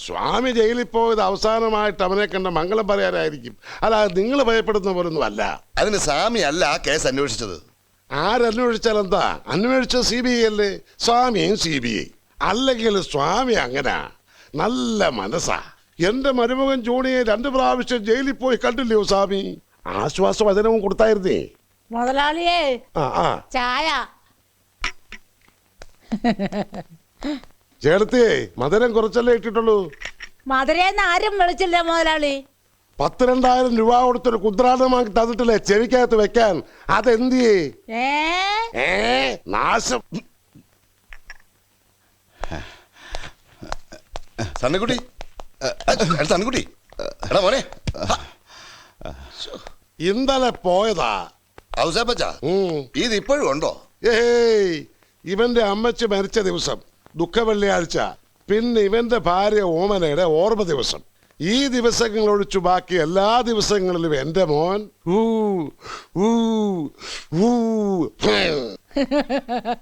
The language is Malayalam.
സ്വാമി ജയിലിൽ പോയത് അവസാനമായിട്ട് അവനെ കണ്ട മംഗളം പറയാനായിരിക്കും. അല്ലാതെ നിങ്ങൾ ഭയപ്പെടുന്ന പോലൊന്നും അല്ല. അതിന് സ്വാമി അല്ല ആ കേസ് അന്വേഷിച്ചത്. ആരന്വേഷിച്ചാൽ എന്താ? അന്വേഷിച്ചത് CBI അല്ലേ? സ്വാമിയും CBI. അല്ലെങ്കിൽ സ്വാമി അങ്ങനെ നല്ല മനസ്സാ. എന്റെ മരുമകൻ ജോണിയെ 2 പ്രാവശ്യം ജയിലിൽ പോയി കണ്ടില്ലയോ സ്വാമി? ആശ്വാസവചനവും കൊടുത്തായിരുന്നേ. മുതലാളിയേ ആ ചായ. ചേട്ടത്തിയേ, മധുരം കുറച്ചല്ലേ ഇട്ടിട്ടുള്ളൂ. മധുരേന്ന് ആരും വിളിച്ചില്ല മുതലാളി. 10,000-2,000 രൂപ കൊടുത്തൊരു കുദ്രാടമാക്കി തന്നിട്ടില്ലേ ചെവിക്കകത്ത് വെക്കാൻ? അതെന്തിയേ? നാശം. സണ്ണക്കുട്ടി, സണ്ണക്കുട്ടി, എടാ മോനെ, ഇന്നലെ പോയതാ. ഔസേപ്പച്ചാ, ഇത് ഇപ്പോഴും ഉണ്ടോ? ഏയ്, ഇവന്റെ അമ്മച്ചി മരിച്ച ദിവസം ദുഃഖവെള്ളിയാഴ്ച, പിന്നെ ഇവന്റെ ഭാര്യ ഓമനയുടെ ഓർമ്മ ദിവസം. ഈ ദിവസങ്ങൾ ഒഴിച്ചു ബാക്കി എല്ലാ ദിവസങ്ങളിലും എന്റെ മോൻ